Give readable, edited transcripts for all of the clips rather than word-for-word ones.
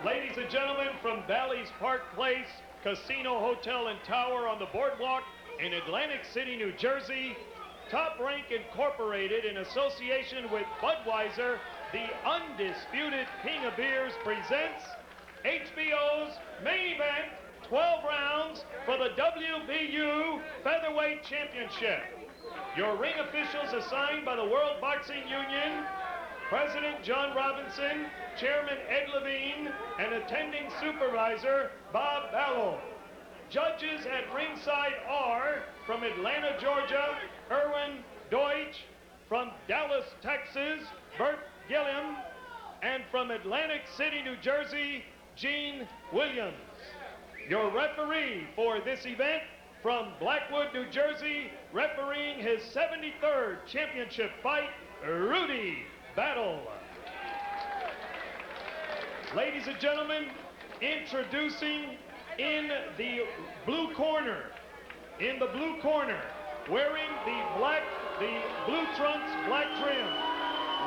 Ladies and gentlemen, from Bally's Park Place, Casino, Hotel, and Tower on the Boardwalk in Atlantic City, New Jersey, Top Rank Incorporated, in association with Budweiser, the undisputed king of beers, presents HBO's main event, 12 rounds for the WBU Featherweight Championship. Your ring officials assigned by the World Boxing Union, President John Robinson, Chairman Ed Levine, and attending supervisor Bob Ballo. Judges at ringside are, from Atlanta, Georgia, Erwin Deutsch, from Dallas, Texas, Bert Gilliam, and from Atlantic City, New Jersey, Gene Williams. Your referee for this event, from Blackwood, New Jersey, refereeing his 73rd championship fight, Rudy Battle. Ladies and gentlemen, introducing in the blue corner, wearing the blue trunks, black trim,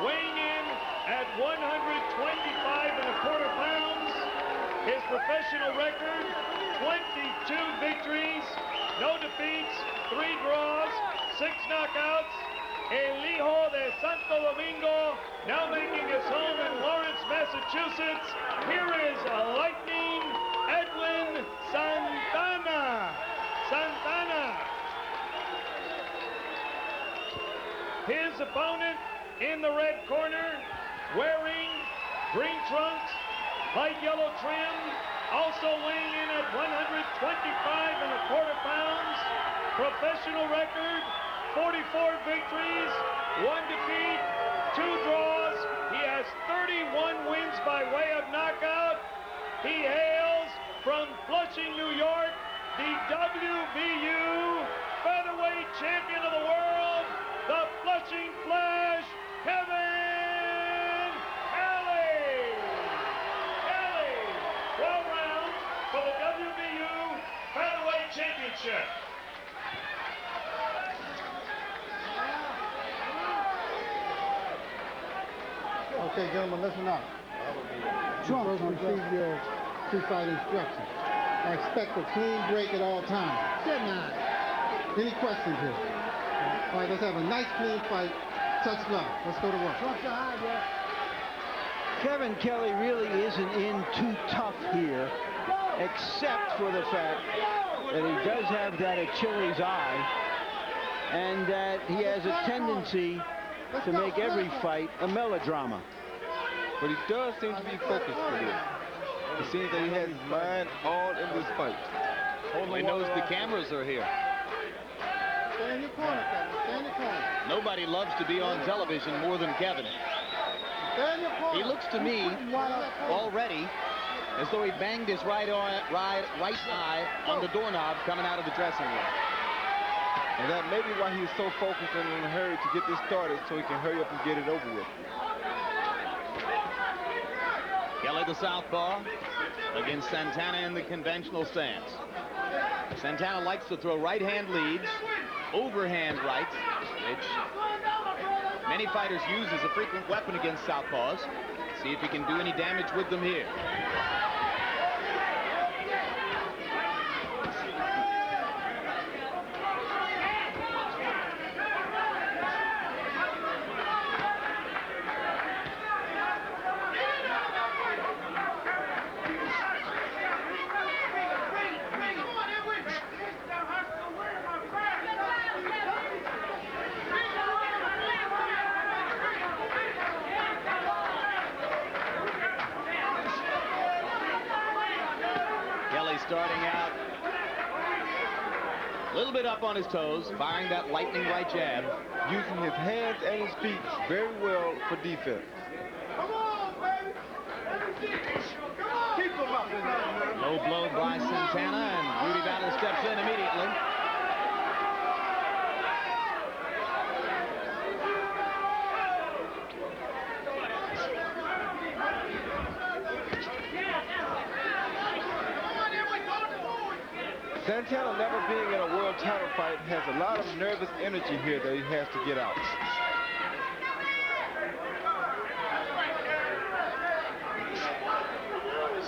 weighing in at 125¼ pounds, his professional record, 22 victories, no defeats, 3 draws, 6 knockouts. El Hijo de Santo Domingo, now making his home in Lawrence, Massachusetts. Here is Lightning Edwin Santana. His opponent in the red corner, wearing green trunks, light yellow trim, also weighing in at 125¼ pounds, professional record, 44 victories, 1 defeat, 2 draws. He has 31 wins by way of knockout. He hails from Flushing, New York, the WBU Featherweight Champion of the World, the Flushing Flash, Kevin Kelley. 12 rounds for the WBU Featherweight Championship. Okay, gentlemen, listen up. Trump received your pre-fight instructions. I expect a clean break at all times. Good night. Any questions here? All right, let's have a nice, clean fight. Touch love. Let's go to work. Kevin Kelley really isn't in too tough here, except for the fact that he does have that Achilles eye, and that he has a tendency to make every fight a melodrama. But he does seem to be focused for this. It seems that he has his mind all in this fight. He knows the cameras are here. Stay in your corner, Kevin. Stay in your corner. Nobody loves to be on television more than Kevin. Stay in your corner. He looks to me already as though he banged his right eye on the doorknob coming out of the dressing room. And that may be why he's so focused and in a hurry to get this started so he can hurry up and get it over with. Kelley, the southpaw, against Santana in the conventional stance. Santana likes to throw right-hand leads, overhand rights, which many fighters use as a frequent weapon against southpaws. See if he can do any damage with them here. Starting out a little bit up on his toes, firing that lightning right jab. Using his hands and his feet very well for defense. Come on, baby. Let me see. Come on. Keep him up. Low blow by Santana, and Rudy Battle steps in immediately. Santana, never being in a world title fight, has a lot of nervous energy here that he has to get out.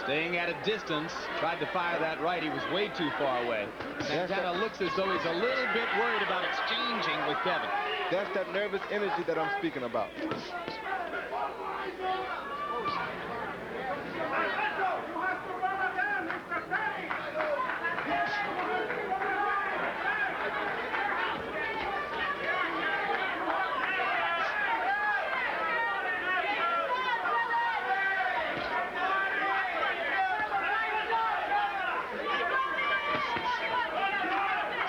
Staying at a distance, tried to fire that right. He was way too far away. Santana looks as though he's a little bit worried about exchanging with Kevin. That's that nervous energy that I'm speaking about.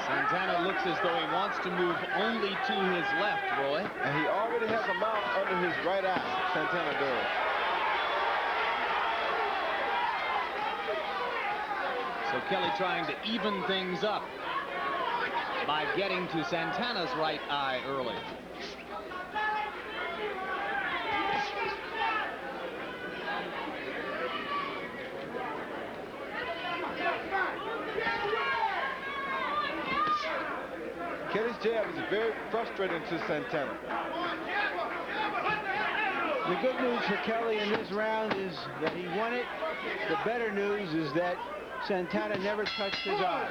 Santana looks as though he wants to move only to his left, Roy. And he already has a mouth under his right eye. Santana does. So Kelley trying to even things up by getting to Santana's right eye early. Kelley's jab is very frustrating to Santana. The good news for Kelley in this round is that he won it. The better news is that Santana never touched his eye.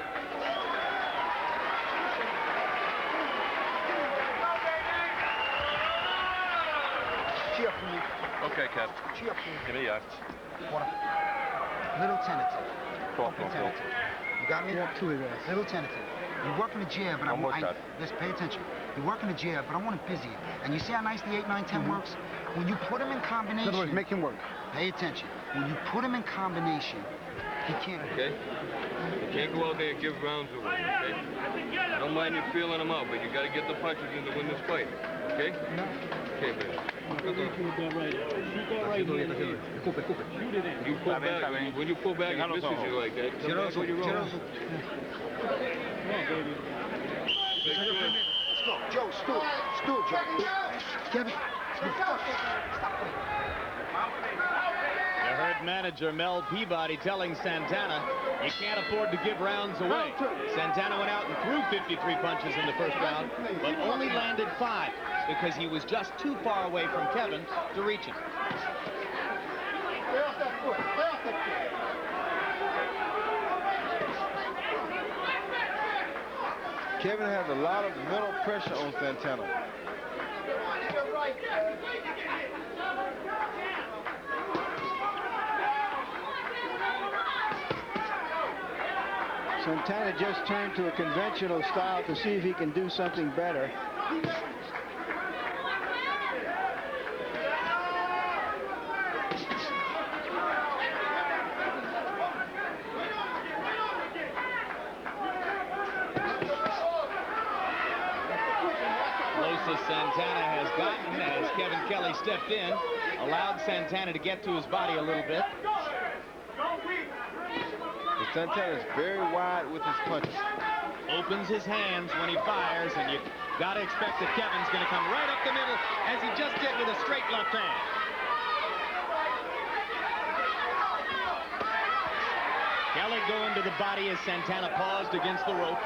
Cheer for me. Okay, Kev. Cheer for me. Give me a Little tentative. Talk, Tentative. You got me? Walk to his ass. Little tentative. You're working the jab, but One more shot. Just pay attention. You're working the jab, but I want to busy you. And you see how nice the 8, 9, 10 works? When you put him in combination. In other words, make him work. Pay attention. When you put him in combination, he can't. Okay? You can't go out there and give rounds away, okay? I don't mind you feeling them out, but you got to get the punches in to win this fight, okay? No. Okay, baby. You pull back. When you pull back, it misses you like that. Come back when you're wrong. Let's go. Joe, stool, Joe. Kevin. You heard manager Mel Peabody telling Santana, you can't afford to give rounds away. Santana went out and threw 53 punches in the first round, but only landed 5 because he was just too far away from Kevin to reach him. Kevin has a lot of mental pressure on Santana. Santana just turned to a conventional style to see if he can do something better. Closest Santana has gotten as Kevin Kelley stepped in, allowed Santana to get to his body a little bit. Santana is very wide with his punches. Opens his hands when he fires, and you got to expect that Kevin's going to come right up the middle as he just did with a straight left hand. Kelley going to the body as Santana paused against the ropes.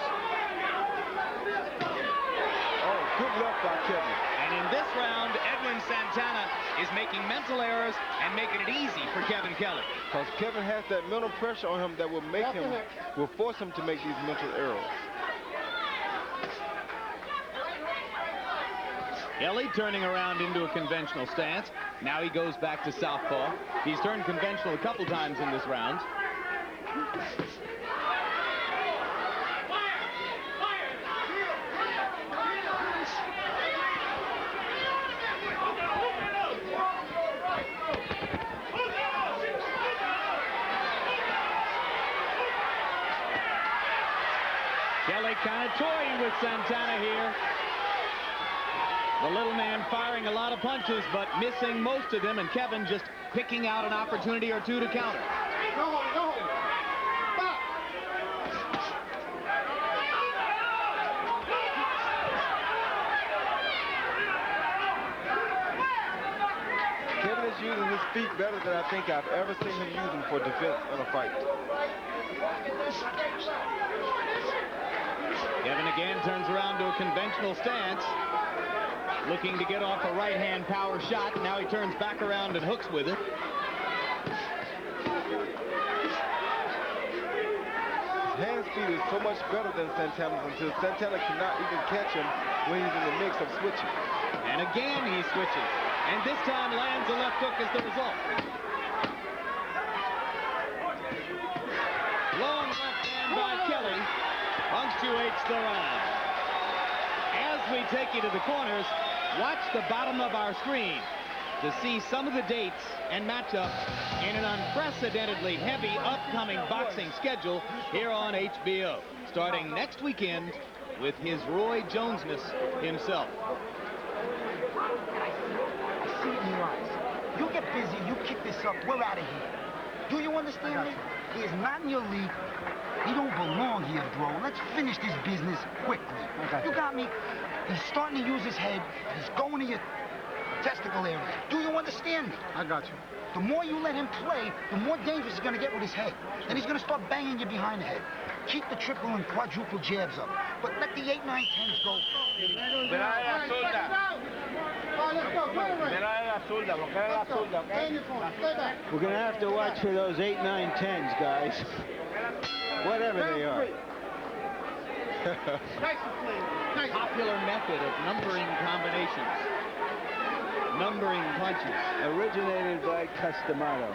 Oh, good left by Kevin. And in this round, Edwin Santana is making mental errors and making it easy for Kevin Kelley. Because Kevin has that mental pressure on him that will make him, will force him to make these mental errors. Kelley turning around into a conventional stance. Now he goes back to southpaw. He's turned conventional a couple times in this round. Kelley kind of toying with Santana here. The little man firing a lot of punches, but missing most of them, and Kevin just picking out an opportunity or two to counter. Kevin is using his feet better than I think I've ever seen him use them for defense in a fight. Kevin again turns around to a conventional stance, looking to get off a right-hand power shot. Now he turns back around and hooks with it. feet is so much better than Santana's until Santana cannot even catch him when he's in the mix of switching. And again he switches. And this time lands a left hook as the result. Long left hand by Kelley punctuates the round. As we take you to the corners, watch the bottom of our screen to see some of the dates and matchups in an unprecedentedly heavy upcoming boxing schedule here on HBO, starting next weekend with his Roy Jonesness himself. I see it in your eyes. You get busy, you kick this up, we're out of here. Do you understand me? He is not in your league. He don't belong here, bro. Let's finish this business quickly. You got me? He's starting to use his head. He's going to your testicle area. Do you understand me? I got you. The more you let him play, the more dangerous he's going to get with his head. Then he's going to start banging you behind the head. Keep the triple and quadruple jabs up. But let the 8, 9, 10s go. We're going to have to watch for those 8, 9, 10s, guys. Whatever they are. Popular method of numbering combinations. Numbering punches. Originated by Customato.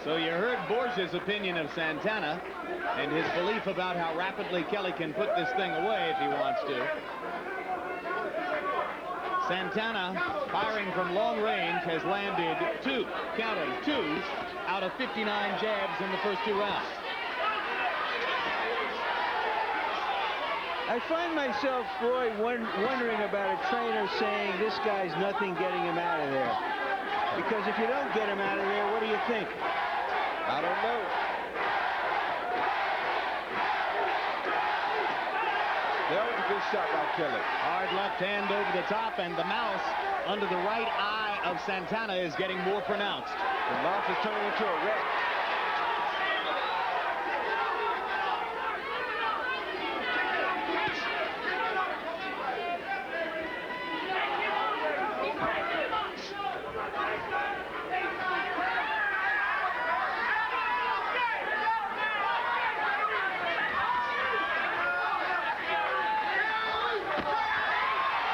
So you heard Borgia's opinion of Santana and his belief about how rapidly Kelley can put this thing away if he wants to. Santana, firing from long range, has landed 2, counting 2, out of 59 jabs in the first 2 rounds. I find myself, Roy, wondering about a trainer saying this guy's nothing getting him out of there. Because if you don't get him out of there, what do you think? I don't know. That was a good shot by Kelley. Hard left hand over the top, and the mouse under the right eye of Santana is getting more pronounced. The mouse is turning into a rat.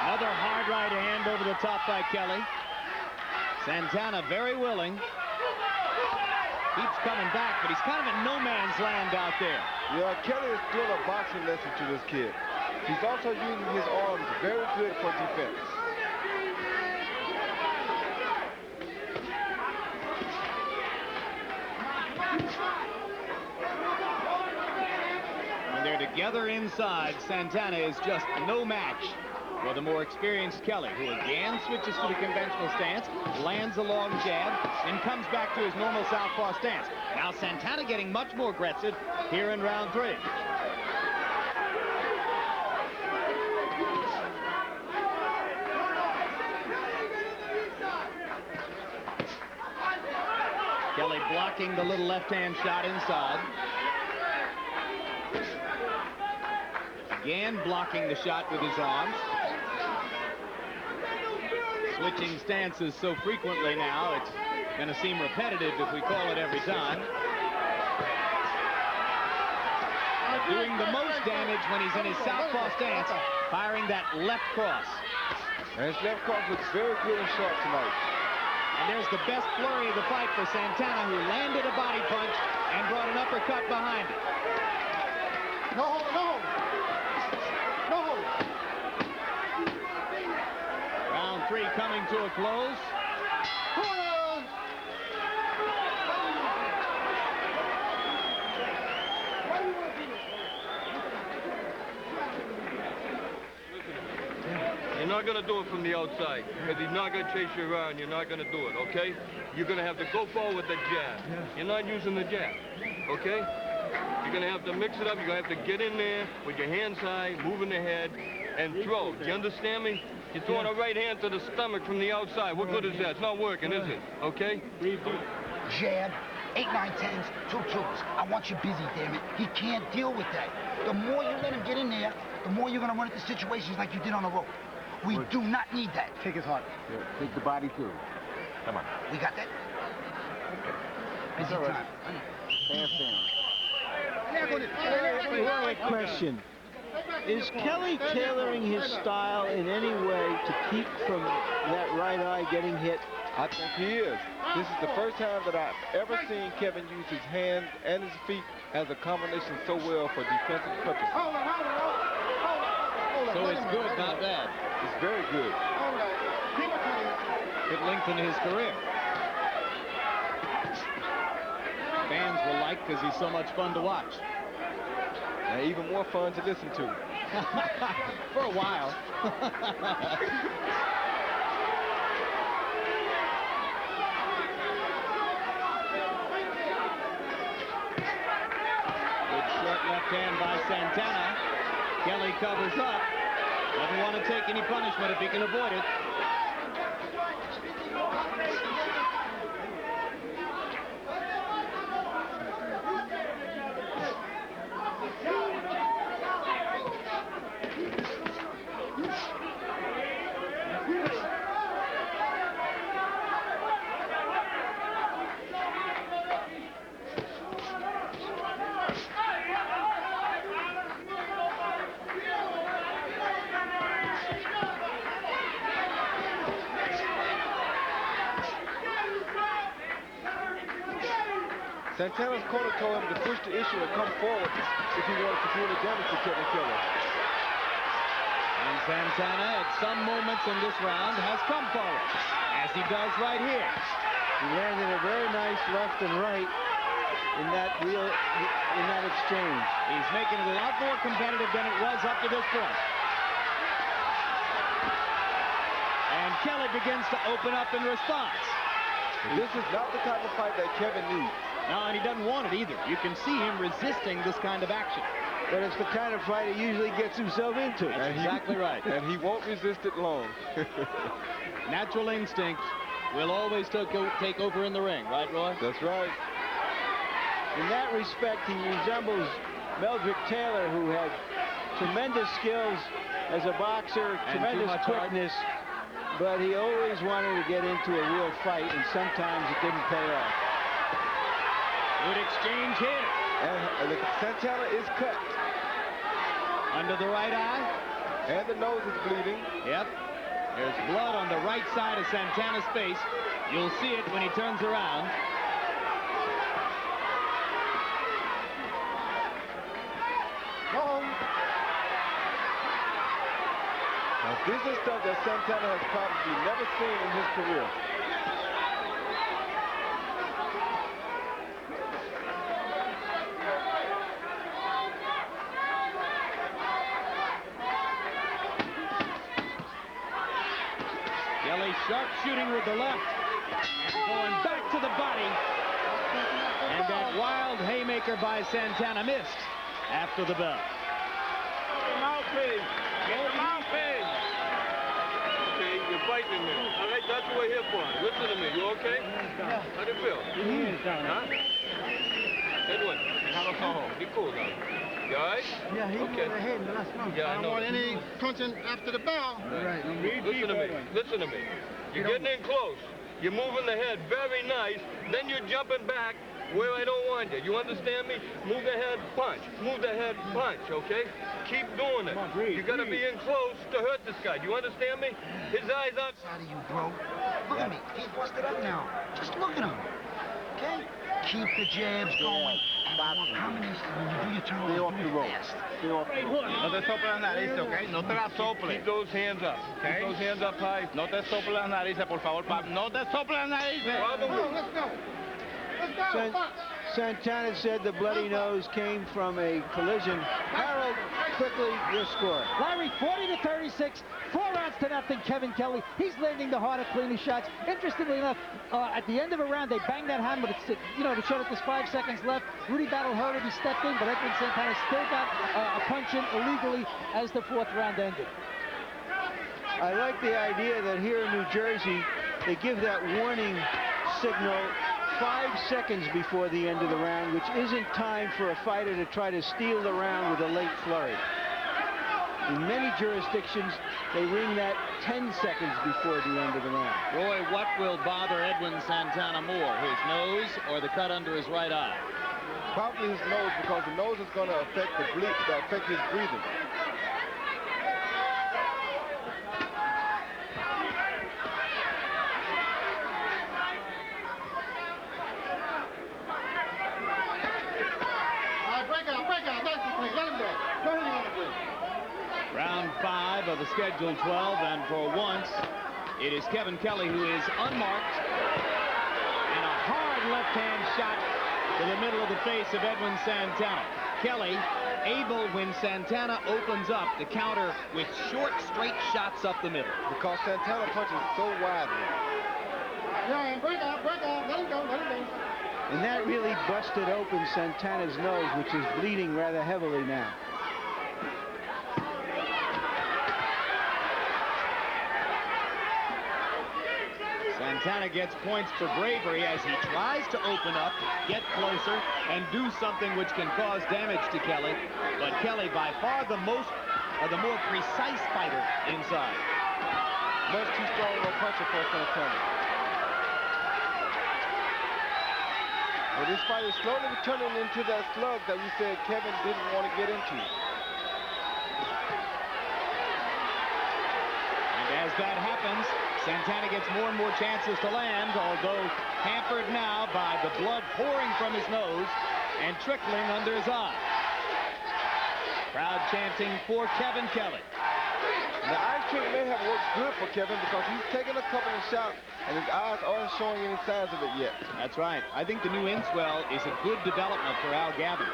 Another hard right hand over the top by Kelley. Santana very willing. Keeps coming back, but he's kind of in no man's land out there. Yeah, Kelley is still a boxing lesson to this kid. He's also using his arms very good for defense. When they're together inside, Santana is just no match for the more experienced Kelley, who again switches to the conventional stance, lands a long jab, and comes back to his normal southpaw stance. Now Santana getting much more aggressive here in round 3. Kelley blocking the little left-hand shot inside. Again blocking the shot with his arms. Switching stances so frequently now, it's going to seem repetitive if we call it every time. But doing the most damage when he's in his southpaw stance, firing that left cross. And his left cross looks very good and sharp tonight. And there's the best flurry of the fight for Santana, who landed a body punch and brought an uppercut behind it. No, no. No. Round 3 coming to a close. You're not going to do it from the outside because he's not going to chase you around. You're not going to do it, okay? You're going to have to go forward with the jab. You're not using the jab, okay? You're going to have to mix it up. You're going to have to get in there with your hands high, moving the head, and throw. Do you understand me? You're throwing a right hand to the stomach from the outside. What good is that? It's not working, is it? Okay? Jab, 8, 9, 10s, 2 2s. I want you busy, damn it. He can't deal with that. The more you let him get in there, the more you're going to run into situations like you did on the rope. We do not need that. Take his heart. Take the body too. Come on. We got that? Busy time. Question. Is Kelley tailoring his style in any way to keep from that right eye getting hit? I think he is. This is the first time that I've ever seen Kevin use his hands and his feet as a combination so well for defensive purposes. Hold on. So it's good, not bad. It's very good. Hold on. Keep it clean. Could lengthen his career. Fans will like because he's so much fun to watch. And even more fun to listen to. For a while. Good short left hand by Santana. Kelley covers up. Doesn't want to take any punishment if he can avoid it. Santana's corner told him to push the issue and come forward if he wanted to do any damage to Kevin Kelley. And Santana, at some moments in this round, has come forward, as he does right here. He landed a very nice left and right in that exchange. He's making it a lot more competitive than it was up to this point. And Kelley begins to open up in response. This is not the type of fight that Kevin needs. No, and he doesn't want it either. You can see him resisting this kind of action. But it's the kind of fight he usually gets himself into. That's exactly right. And he won't resist it long. Natural instinct will always take over in the ring, right, Roy? That's right. In that respect, he resembles Meldrick Taylor, who had tremendous skills as a boxer, And tremendous too much heart. quickness, but he always wanted to get into a real fight, and sometimes it didn't pay off. Good exchange here. And Santana is cut. Under the right eye. And the nose is bleeding. Yep. There's blood on the right side of Santana's face. You'll see it when he turns around. Now, this is stuff that Santana has probably never seen in his career. Kelley sharp shooting with the left. And going back to the body. And that wild haymaker by Santana missed after the bell. Mouthpiece. Get the mouthpiece. Okay, you're fighting me. All right, that's what we're here for. Listen to me. You okay? Yeah. How do you feel? Huh? Edwin, be cool now. You all right? Yeah, he okay. went ahead in the last month. Yeah, I don't want any punching after the bell. Right. Listen to me. Listen to me. You're getting in close. You're moving the head very nice. Then you're jumping back where I don't want you. You understand me? Move the head, punch. Move the head, punch, okay? Keep doing it. You got to be in close to hurt this guy. Do you understand me? His eyes out. Out of you, bro. Look at me. He's busted up now. Just look at him. Okay? Keep the jabs going. Combination. When you do your turn, Stay off the rope. Stay off the rope. No te soples las narices, ¿ok? No te las soples. Keep those hands up. Okay. Keep those hands up high. No te soples las narices, por favor, Pablo. No te soples las narices. Bravo. Come on, let's go. Let's go. Box. Santana said the bloody nose came from a collision. Harold, quickly, your score. Larry, 40-36, 4 rounds to nothing. Kevin Kelley, he's landing the harder, cleaner shots. Interestingly enough, at the end of a round, they banged that hand, but it's, to show that there's 5 seconds left. Rudy Battle heard it, he stepped in, but Edwin Santana still got a punch in illegally as the 4th round ended. I like the idea that here in New Jersey, they give that warning signal 5 seconds before the end of the round, which isn't time for a fighter to try to steal the round with a late flurry. In many jurisdictions, they ring that 10 seconds before the end of the round. Roy, what will bother Edwin Santana more, his nose or the cut under his right eye? Probably his nose, because the nose is going to affect his breathing. Round 5 of the scheduled 12, and for once, it is Kevin Kelley who is unmarked. And a hard left-hand shot to the middle of the face of Edwin Santana. Kelley able, when Santana opens up, to counter with short, straight shots up the middle. Because Santana punches so widely. Yeah, break out, let him go. And that really busted open Santana's nose, which is bleeding rather heavily now. Santana gets points for bravery as he tries to open up, get closer, and do something which can cause damage to Kelley. But Kelley, by far the more precise fighter inside. Much too strong of a puncher for Santana. Well, this fight is slowly turning into that slug that we said Kevin didn't want to get into. And as that happens, Santana gets more and more chances to land, although hampered now by the blood pouring from his nose and trickling under his eye. Crowd chanting for Kevin Kelley. The ice trick may have worked good for Kevin because he's taken a couple of shots and his eyes aren't showing any signs of it yet. That's right. I think the new inswell is a good development for Al Gavin.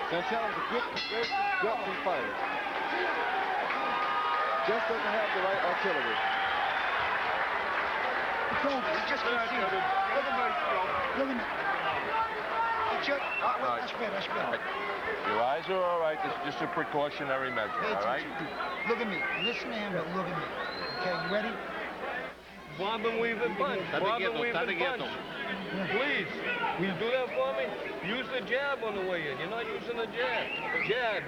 Santana's a good, very gutsy fighter. Just doesn't have the right artillery. Look at me. That's better. Your eyes are all right. This is just a precautionary measure, all right? Look at me. Listen to him, but look at me. Okay, you ready? Bob and weave and punch. Bob and weave and punch. Please, will you do that for me? Use the jab on the way in. You're not using the jab.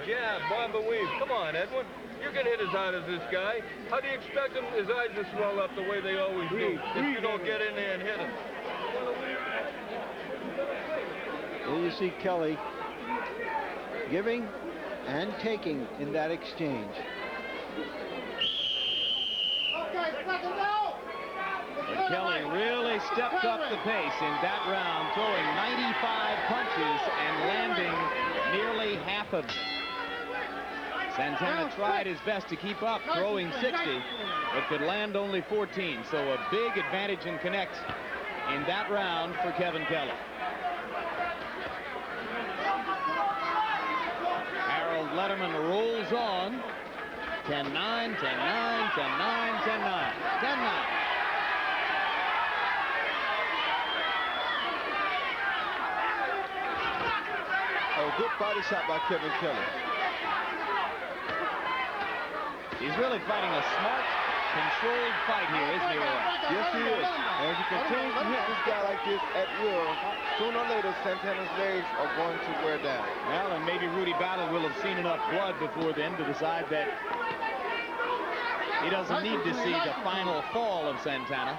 Jab, bob and weave. Come on, Edwin. You can hit as hard as this guy. How do you expect his eyes to swell up the way they always do if you don't get in there and hit him? There you see Kelley giving and taking in that exchange. But Kelley really stepped up the pace in that round, throwing 95 punches and landing nearly half of them. Santana tried his best to keep up, throwing 60, but could land only 14. So a big advantage in connect in that round for Kevin Kelley. Harold Letterman rolls on. 10-9, 10-9, 10-9, 10-9, 10-9. A good body shot by Kevin Kelley. He's really fighting a smart, controlled fight here, isn't he, Roy? Yes, he is. And if he continues to hit this guy like this at will, sooner or later, Santana's legs are going to wear down. Well, and maybe Rudy Battle will have seen enough blood before then to decide that he doesn't need to see the final fall of Santana.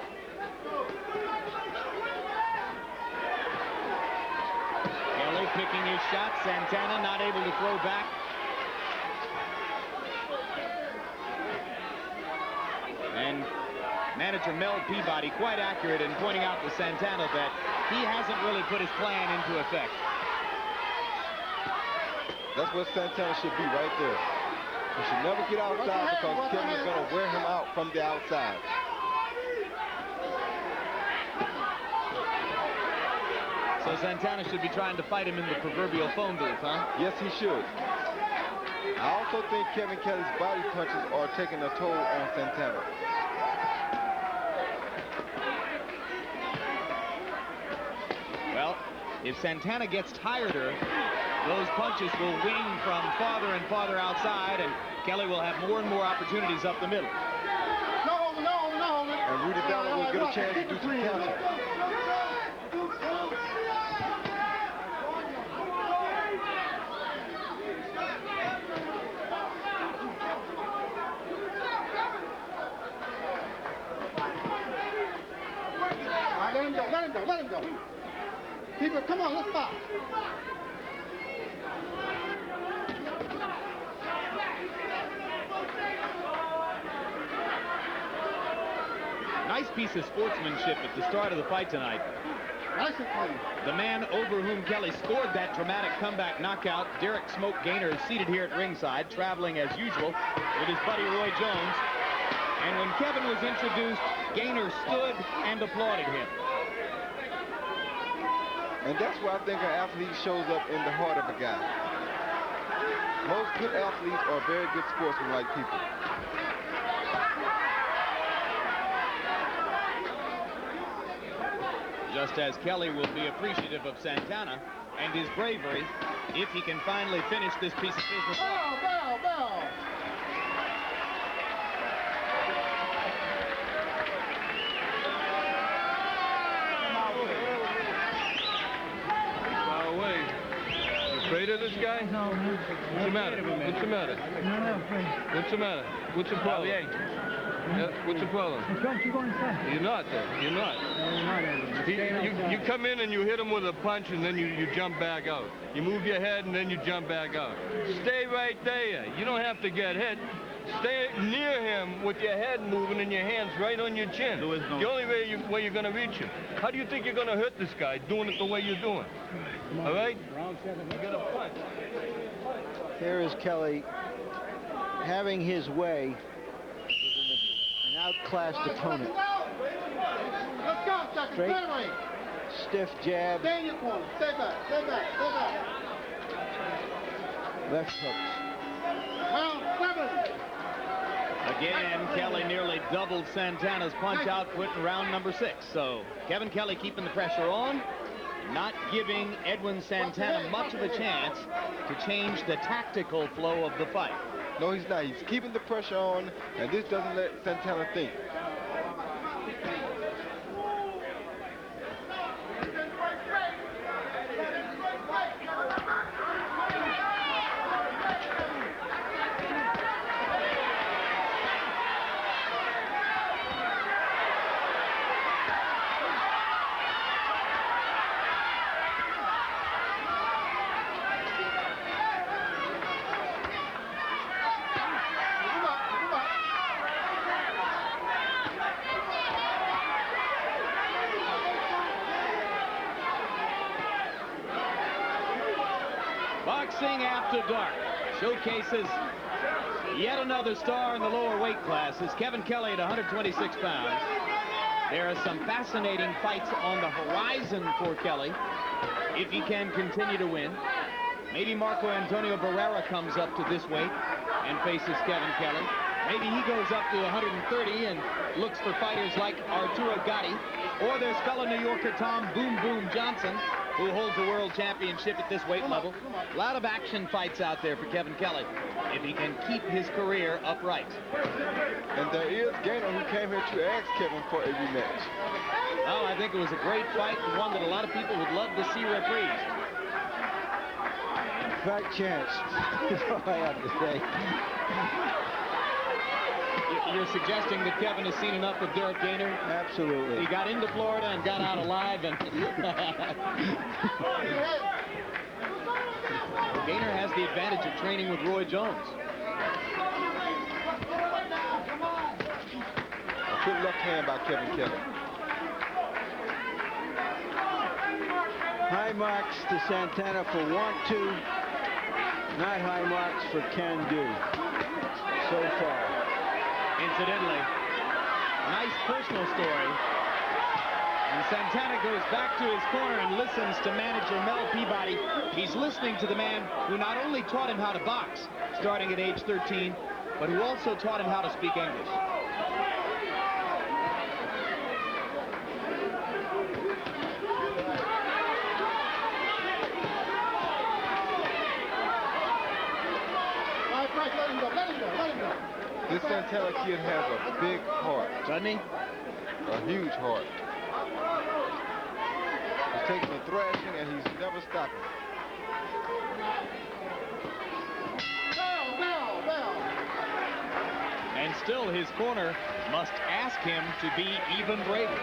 Kelley picking his shot. Santana not able to throw back. And manager Mel Peabody quite accurate in pointing out to Santana that he hasn't really put his plan into effect. That's what Santana should be right there. He should never get outside because Kevin is going to wear him out from the outside. So Santana should be trying to fight him in the proverbial phone booth, huh? Yes, he should. I also think Kevin Kelley's body punches are taking a toll on Santana. If Santana gets tireder, those punches will wing from farther and farther outside, and Kelley will have more and more opportunities up the middle. And Rudy Battle will get a chance to do some counting. Let him go. Keep it, come on, let's stop. Nice piece of sportsmanship at the start of the fight tonight. Nice and clean. The man over whom Kelley scored that dramatic comeback knockout, Derek Smoke Gaynor, is seated here at ringside, traveling as usual with his buddy Roy Jones. And when Kevin was introduced, Gaynor stood and applauded him. And that's why I think an athlete shows up in the heart of a guy. Most good athletes are very good sportsmen-like people. Just as Kelley will be appreciative of Santana and his bravery if he can finally finish this piece of business. Bow. Afraid of this guy? No, man. What's the matter? What's the matter? No, no, afraid. What's the matter? What's the problem? Yeah, what's the problem? Don't you go inside. You're not, though. You're not. No, you're not, Edwin. You come in and you hit him with a punch, and then you jump back out. You move your head, and then you jump back out. Stay right there. You don't have to get hit. Stay near him with your head moving and your hands right on your chin. The only way you're going to reach him. How do you think you're going to hurt this guy doing it the way you're doing? All right? You got a punch. Here is Kelley having his way with an outclassed opponent. Let's go, Chucky. Straight, Featherweight. stiff jab, Stay in your corner. Stay back. left hooks. Round 7. Again, Kelley nearly doubled Santana's punch output in round number 6. So Kevin Kelley keeping the pressure on, not giving Edwin Santana much of a chance to change the tactical flow of the fight. No, he's not. He's keeping the pressure on, and this doesn't let Santana think. Boxing After Dark showcases yet another star in the lower weight class. Is Kevin Kelley at 126 pounds. There are some fascinating fights on the horizon for Kelley if he can continue to win. Maybe Marco Antonio Barrera comes up to this weight and faces Kevin Kelley. Maybe he goes up to 130 and looks for fighters like Arturo Gatti, or there's fellow New Yorker Tom Boom Boom Johnson, who holds the world championship at this weight level. A lot of action fights out there for Kevin Kelley if he can keep his career upright. And there is Gaynor who came here to ask Kevin for a rematch. Oh, I think it was a great fight, and one that a lot of people would love to see reprised. Fat chance. That's all I have to say. You're suggesting that Kevin has seen enough of Derek Gaynor? Absolutely. He got into Florida and got out alive, and Gaynor has the advantage of training with Roy Jones. A good left hand by Kevin Kelley. High marks to Santana for want to, not high marks for can do so far. Incidentally, nice personal story. And Santana goes back to his corner and listens to manager Mel Peabody. He's listening to the man who not only taught him how to box, starting at age 13, but who also taught him how to speak English. This Santana kid has a big heart. Doesn't he? A huge heart. He's taking a thrashing and he's never stopping. And still his corner must ask him to be even braver.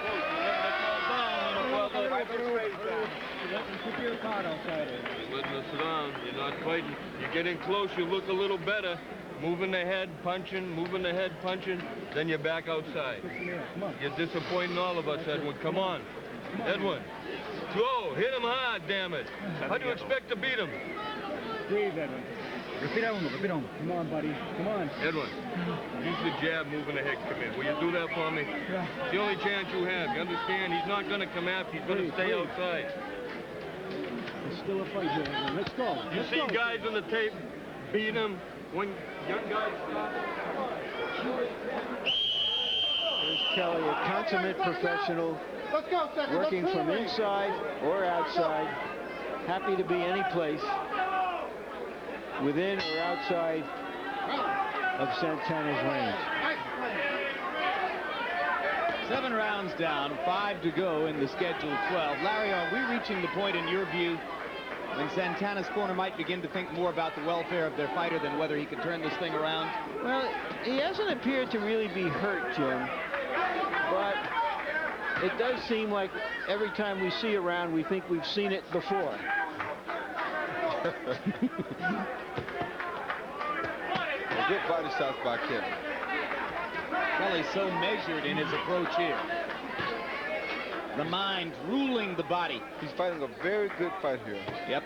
Letting us down. You're not fighting. You get in close, you look a little better. Moving the head, punching, moving the head, punching. Then you're back outside. You're disappointing all of us, Edwin. Come on. Edwin. Go. Hit him hard, damn it. How do you expect to beat him? Breathe, Edwin. Respira uno. Come on, buddy. Come on. Edwin, use the jab, moving the head, come in. Will you do that for me? Yeah. It's the only chance you have. You understand? He's not going to come after. He's going to stay outside. There's still a fight here, Edwin. Let's go. You see guys on the tape beat him when young guys stop. There's Kelley, a consummate professional, working from inside or outside, happy to be any place, within or outside of Santana's range. 7 rounds down, 5 to go in the scheduled 12. Larry, are we reaching the point, in your view, when Santana's corner might begin to think more about the welfare of their fighter than whether he can turn this thing around? Well, he hasn't appeared to really be hurt, Jim, but it does seem like every time we see a round, we think we've seen it before. Good body shots by Kevin. Kelley's so measured in his approach here. The mind ruling the body. He's fighting a very good fight here. Yep.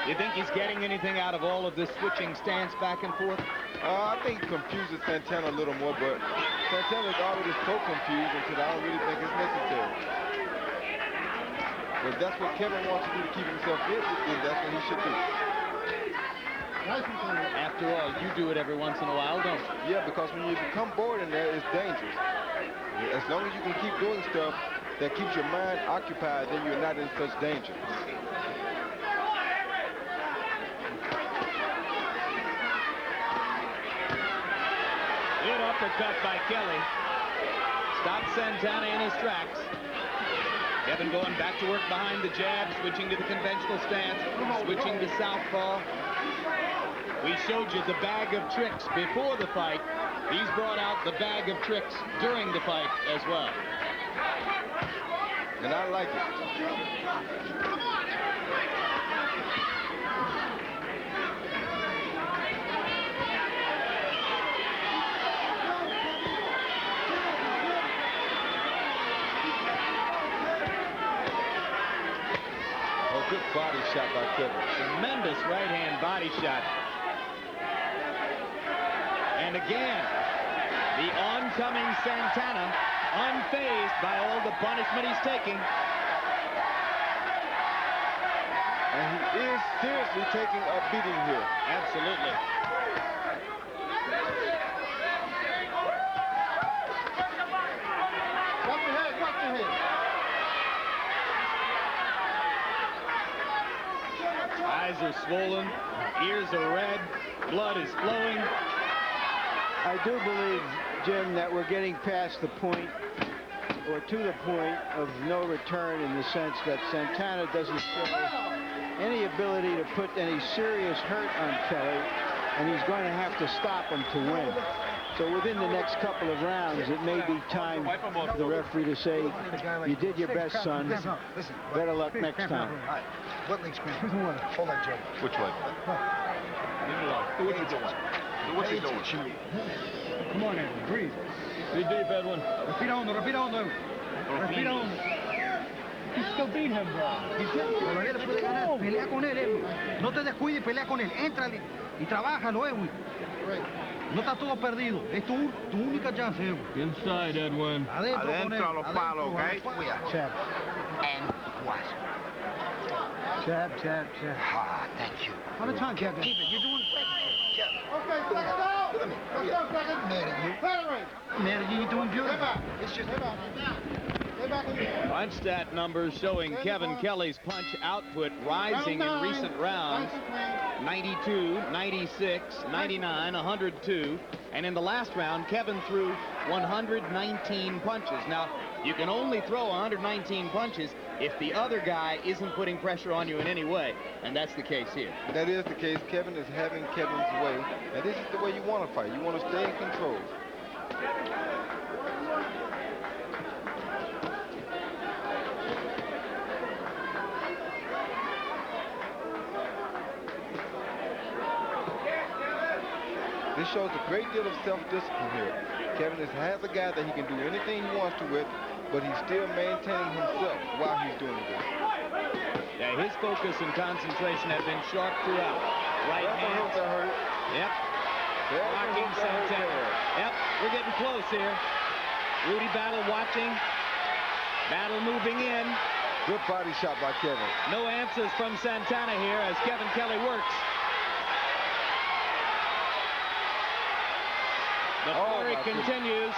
You think he's getting anything out of all of this switching stance back and forth? I think it confuses Santana a little more, but Santana's already so confused until I don't really think it's necessary. But if that's what Kevin wants to do to keep himself fit, then that's what he should do. After all, you do it every once in a while, don't you? Yeah, because when you become bored in there, it's dangerous. As long as you can keep doing stuff that keeps your mind occupied, then you're not in such danger. Good uppercut by Kelley. Stopped Santana in his tracks. Kevin going back to work behind the jab, switching to the conventional stance, switching to southpaw. We showed you the bag of tricks before the fight. He's brought out the bag of tricks during the fight as well. And I like it. Good body shot by Kevin. Tremendous right-hand body shot. And again, the oncoming Santana, unfazed by all the punishment he's taking. And he is seriously taking a beating here. Absolutely. Watch your head, watch your head. Eyes are swollen, ears are red, blood is flowing. I do believe, Jim, that we're getting past the point, or to the point of no return, in the sense that Santana doesn't show any ability to put any serious hurt on Kelley, and he's going to have to stop him to win. So within the next couple of rounds, it may be time for the referee to say, you did your best, son. Better luck next time. What leg's cramp? Hold that, Joe. Which way? Leave it alone. Do what you're doing. Do what you're doing. Come on, Edwin, breathe. Be deep, Edwin. Respira hondo, Edwin. Respira hondo. You still beat him, bro. Todavía le puede ganar. Pelea con él, Edwin. No te descuides, pelea con él. Éntrale y trabájalo, Edwin. No está todo perdido. Es tu única chance, Edwin. Inside, Edwin. Adentro con él. a los palos, ¿ok? And watch. Jab, jab, jab. Ah, thank you. How much time, Kevin? Keep it. You're doing great. Okay, second out. Look at me. Let's go, second. Mad at you. Featherweight. Mad at you. You're doing beautiful. Stay back. It's just... Stay back. Stay back in here. Punch stat numbers showing Kevin Kelley's punch output rising in recent rounds. 92, 96, 99, 102. And in the last round, Kevin threw 119 punches. Now, you can only throw 119 punches if the other guy isn't putting pressure on you in any way. And that's the case here. That is the case. Kevin is having Kevin's way. And this is the way you want to fight. You want to stay in control. This shows a great deal of self-discipline here. Kevin has a guy that he can do anything he wants to with, but he's still maintaining himself while he's doing this. Yeah, his focus and concentration have been sharp throughout. Right hand. Yep. Blocking Santana. Yep, we're getting close here. Rudy Battle watching. Battle moving in. Good body shot by Kevin. No answers from Santana here as Kevin Kelley works. The flurry continues.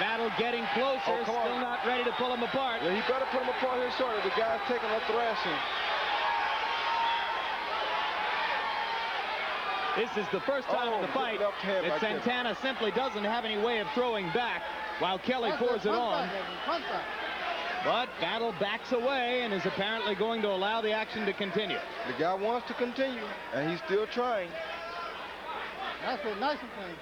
Battle getting closer, still not ready to pull him apart. Yeah, he better put him apart here shortly. The guy's taking a thrashing. This is the first time in the fight that Santana simply doesn't have any way of throwing back while Kelley pours it on. But Battle backs away and is apparently going to allow the action to continue. The guy wants to continue, and he's still trying. That's a nice thing.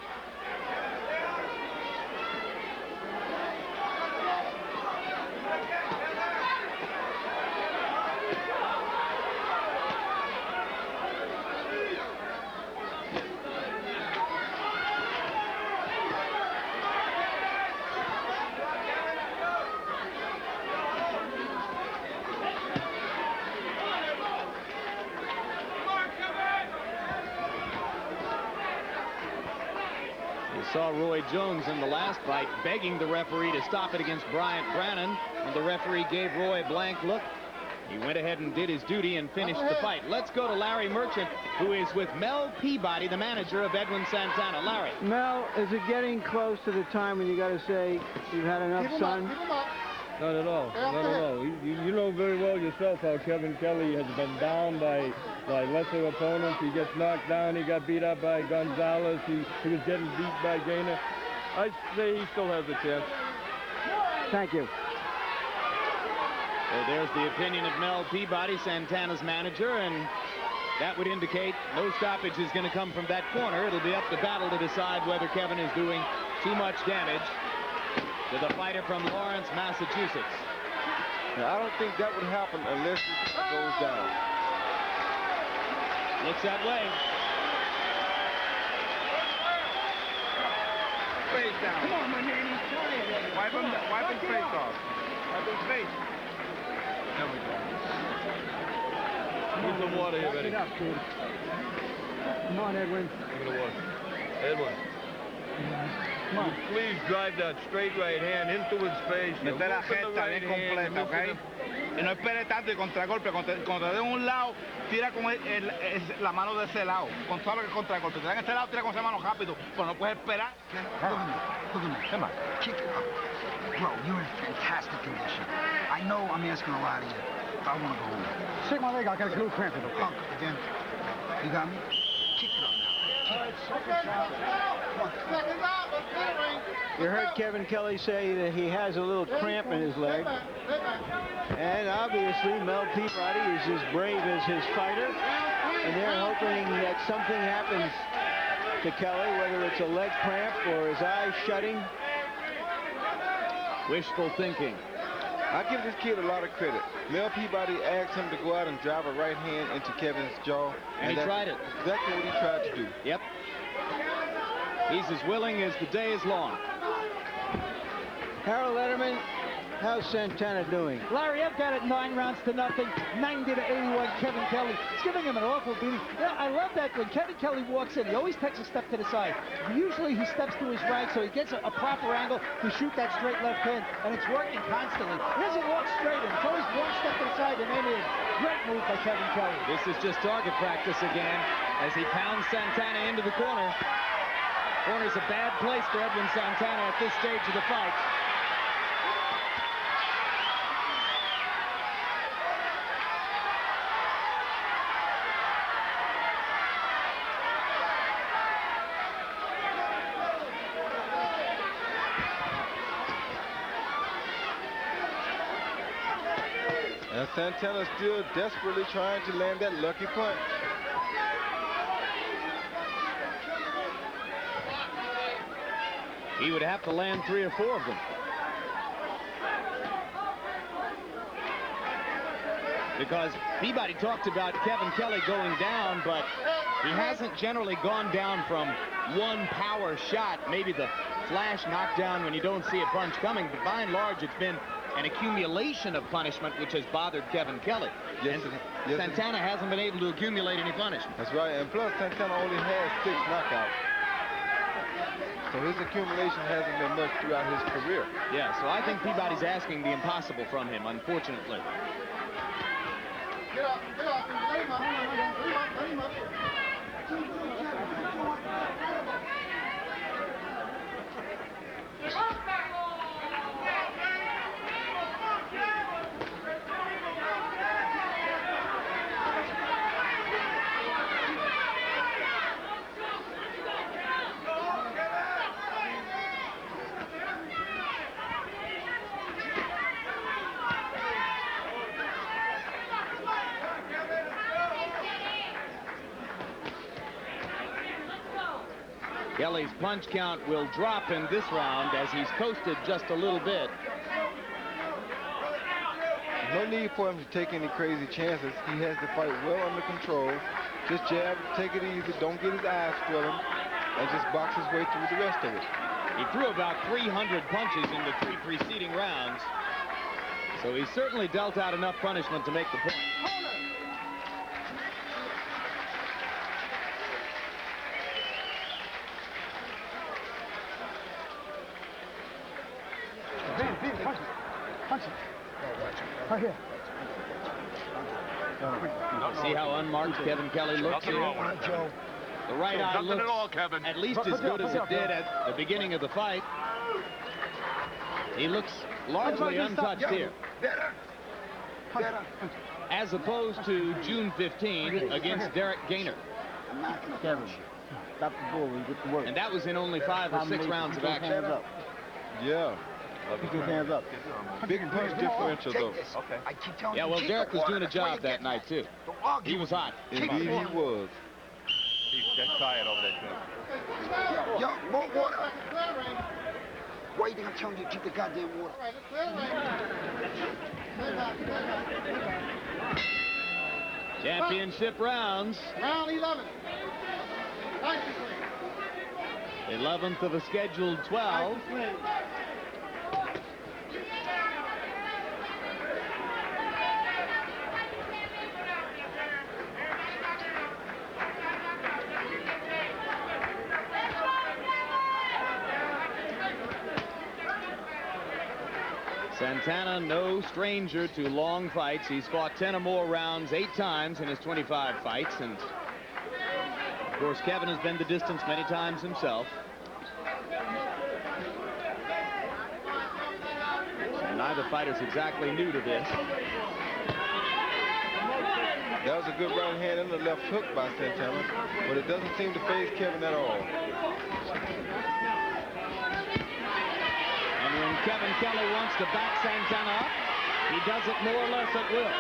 Saw Roy Jones in the last fight begging the referee to stop it against Bryant Brannon, and the referee gave Roy a blank look. He went ahead and did his duty and finished the fight. Let's go to Larry Merchant, who is with Mel Peabody, the manager of Edwin Santana. Larry. Mel, is it getting close to the time when you got to say you've had enough, son? Not at all. Not at all. You know very well yourself how Kevin Kelley has been down by lesser opponents. He gets knocked down. He got beat up by Gonzalez. He was getting beat by Gainer. I say he still has a chance. Thank you. So there's the opinion of Mel Peabody, Santana's manager, and that would indicate no stoppage is going to come from that corner. It'll be up to Battle to decide whether Kevin is doing too much damage to the fighter from Lawrence, Massachusetts. Now, I don't think that would happen unless he goes down. Looks that way. Face down. Come on, my man, he's trying. Wipe his face off. Wipe his face. There we go. Put some water here, Wipe Eddie. it up, kid. Come on, Edwin. Give me the water. Edwin. Come on. Please drive that straight right hand into his face. Mete la jeta bien completa, ¿ok? Y no espere tanto y contragolpe. Cuando te den un lado, tira con la mano de ese lado. Con todo lo que es contragolpe. Te dan este lado, tira con esa mano rápido. Pero no puedes esperar. Look at me. Come on. Kick it up. Bro, you're in fantastic condition. I know I'm asking a lot of you. I want to go home. Shake my leg. I got a little cramp in it. Punk, again. You got me? Kick it up now. You heard Kevin Kelley say that he has a little cramp in his leg. And obviously, Mel Peabody is as brave as his fighter. And they're hoping that something happens to Kelley, whether it's a leg cramp or his eyes shutting. Wishful thinking. I give this kid a lot of credit. Mel Peabody asked him to go out and drive a right hand into Kevin's jaw. And he tried it. Exactly what he tried to do. Yep. He's as willing as the day is long. Harold Letterman, How's Santana doing? Larry, I've got it 9 rounds to nothing, 90-81, Kevin Kelley. It's giving him an awful beating. Yeah, I love that when Kevin Kelley walks in, he always takes a step to the side. Usually he steps to his right, so he gets a proper angle to shoot that straight left hand, and it's working constantly. He doesn't walk straight in. It's always one step to the side, and then it is. Great move by Kevin Kelley. This is just target practice again as he pounds Santana into the corner. Corner's a bad place for Edwin Santana at this stage of the fight. And Santana's still desperately trying to land that lucky punch. He would have to land 3 or 4 of them. Because Peabody talked about Kevin Kelley going down, but he hasn't generally gone down from one power shot, maybe the flash knockdown when you don't see a punch coming, but by and large it's been an accumulation of punishment which has bothered Kevin Kelley. Yes, and Santana hasn't been able to accumulate any punishment. That's right, and plus Santana only has 6 knockouts. So his accumulation hasn't been much throughout his career. Yeah, so I think Peabody's asking the impossible from him, unfortunately. Kelley's punch count will drop in this round as he's coasted just a little bit. No need for him to take any crazy chances. He has the fight well under control. Just jab, take it easy, don't get his eyes swollen, and just box his way through the rest of it. He threw about 300 punches in the 3 preceding rounds, so he certainly dealt out enough punishment to make the point. Right here. See how unmarked Kevin Kelley looks here? The right eye looks at least as good as it did at the beginning of the fight. He looks largely untouched here. As opposed to June 15 against Derek Gaynor. Kevin, stop the bull and get to work. And that was in only 5 or 6 rounds of action. Hands up. Yeah. Keep his hands up. Big punch differential, though. Okay. I keep telling Yeah, you, well, keep Derek the was water. doing a That's why job you that get night, too. Don't argue He was with hot. Indeed, he was. He's tired over there, Yo, more water. Why you think I'm telling you to keep the goddamn water? Championship rounds. Round 11. 11th of a scheduled 12. Santana, no stranger to long fights. He's fought 10 or more rounds 8 times in his 25 fights. And of course, Kevin has been the distance many times himself. And neither fighter's exactly new to this. That was a good right hand and a left hook by Santana, but it doesn't seem to faze Kevin at all. And when Kevin Kelley wants to back Santana up, he does it more or less at will.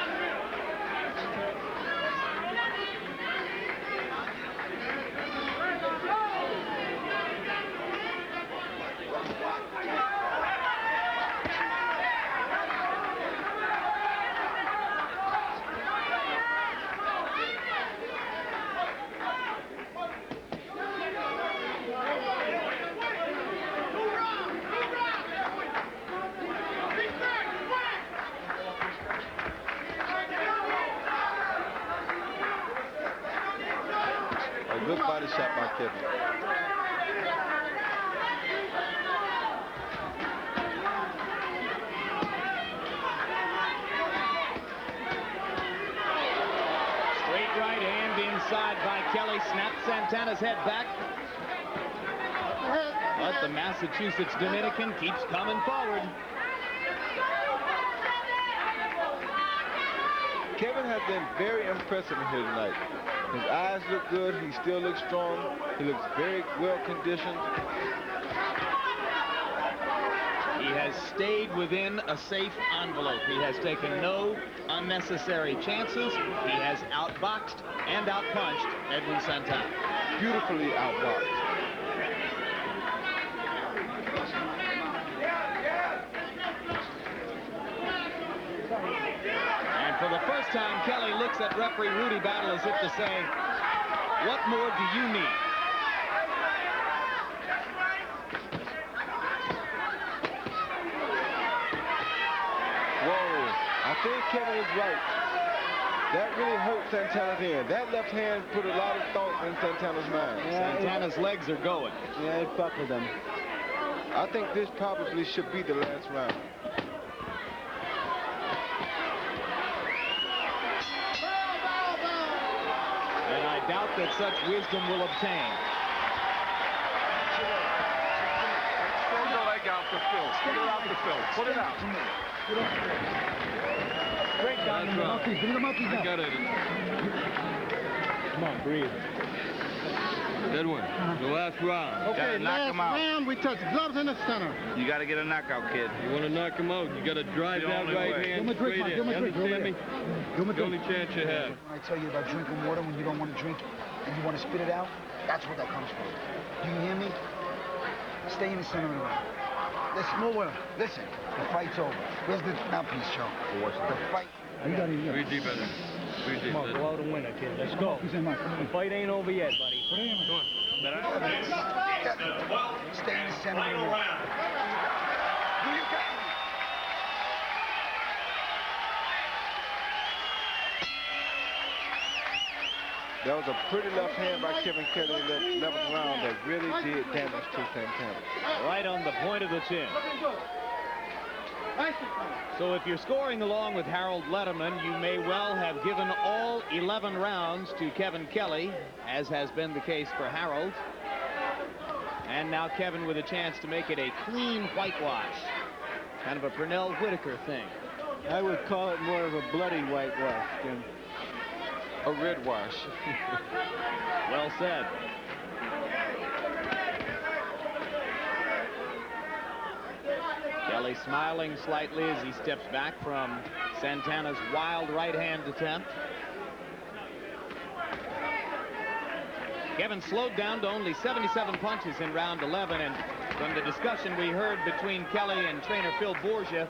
body shot by Kevin. Straight right hand inside by Kelley. Snapped Santana's head back. But the Massachusetts Dominican keeps coming forward. Kevin has been very impressive here tonight. His eyes look good. He still looks strong. He looks very well conditioned. He has stayed within a safe envelope. He has taken no unnecessary chances. He has outboxed and outpunched Edwin Santana. Beautifully outboxed. And for the first time, Kelley looks at referee Rudy Battle as if to say, what more do you need? Whoa, I think Kevin is right. That really hurt Santana's hand. That left hand put a lot of thought in Santana's mind. Yeah, Santana's legs are going. Yeah, it buckled him. I think this probably should be the last round. And I doubt that such wisdom will obtain. Send your leg out to Phil. Put it out to Phil. Put it out. Straight down in the monkeys. Bring the monkeys I up. got it. Come on, breathe. Edwin, the last round. Okay, knock last him out. round, we touch gloves in the center. You got to get a knockout, kid. You want to knock him out, you got to drive The that only right way. hand Give him a drink, straight Mike. in. Give him a drink. You understand me? Give him a The only drink. chance you have. When I tell you about drinking water when you don't want to drink and you want to spit it out, that's what that comes from. Do you hear me? Stay in the center of the ring. Listen, no water. Listen, the fight's over. Where's the mouthpiece, Joe? The fight. You got it. Breathe deep, Edwin. Breathe deep. Come on, go out and win it, kid. Let's go. He's in, Mike. The fight ain't over yet, buddy. Put it in, Mike. Come on. Stay in the center of the ring. Do you got me? That was a pretty left hand by Kevin Kelley in that 11th round that really did damage to Santana. Right on the point of the chin. So if you're scoring along with Harold Letterman, you may well have given all 11 rounds to Kevin Kelley, as has been the case for Harold. And now Kevin with a chance to make it a clean whitewash. Kind of a Pernell Whitaker thing. I would call it more of a bloody whitewash, Jim. A red wash. Well said. Kelley smiling slightly as he steps back from Santana's wild right hand attempt. Kevin slowed down to only 77 punches in round 11, and from the discussion we heard between Kelley and trainer Phil Borgia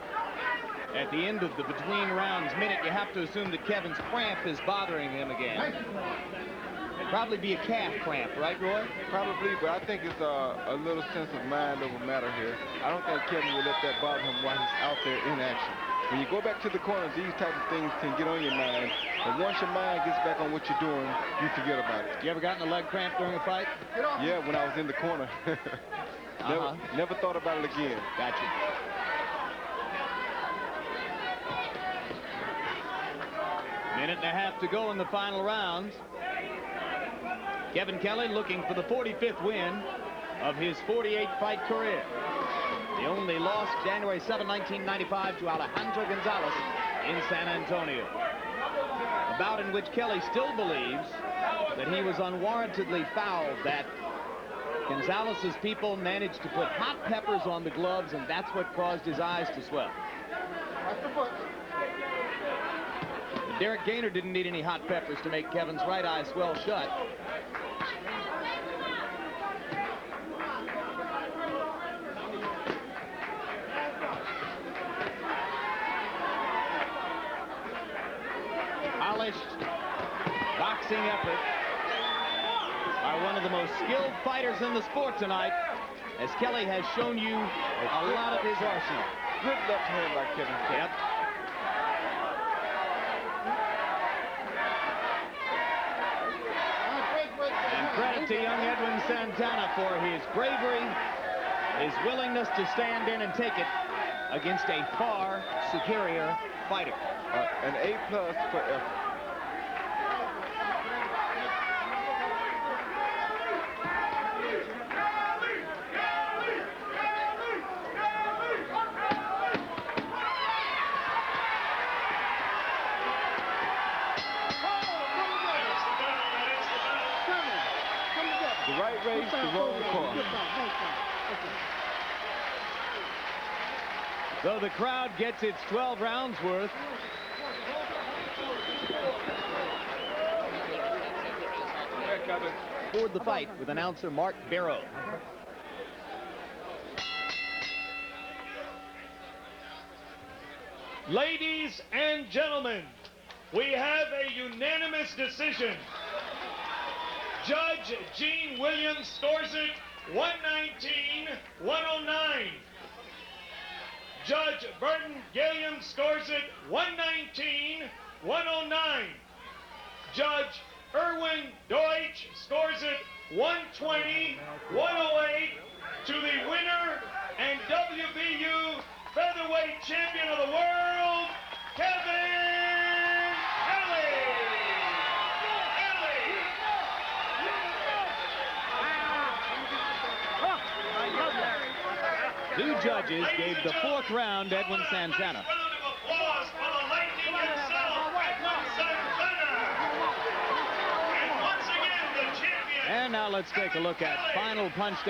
at the end of the between rounds minute, you have to assume that Kevin's cramp is bothering him again. It'd probably be a calf cramp, right, Roy? Probably, but I think it's a little sense of mind over matter here. I don't think Kevin will let that bother him while he's out there in action. When you go back to the corner, these type of things can get on your mind. But once your mind gets back on what you're doing, you forget about it. You ever gotten a leg cramp during a fight? Yeah, when I was in the corner. Never thought about it again. Gotcha. Minute and a half to go in the final rounds. Kevin Kelley looking for the 45th win of his 48-fight career. The only loss January 7, 1995 to Alejandro Gonzalez in San Antonio. A bout in which Kelley still believes that he was unwarrantedly fouled, that Gonzalez's people managed to put hot peppers on the gloves, and that's what caused his eyes to swell. But Derek Gaynor didn't need any hot peppers to make Kevin's right eye swell shut. Polished boxing effort by one of the most skilled fighters in the sport tonight, as Kelley has shown you a lot of his arsenal. Good left hand by Kevin Kelley. Yep. And credit to young Edwin Santana for his bravery, his willingness to stand in and take it against a far superior fighter. An A+ for effort. The right race, the wrong call. So the crowd gets its 12 rounds worth. Forward the fight with announcer Mark Barrow. Ladies and gentlemen, we have a unanimous decision. Judge Gene Williams scores it 119-109. Judge Burton Gilliam scores it 119-109. Judge Erwin Deutsch scores it 120-108 to the winner and WBU featherweight champion of the world, Kevin Kelley. Two judges gave the fourth round Edwin Santana. And now let's take a look at final punch down.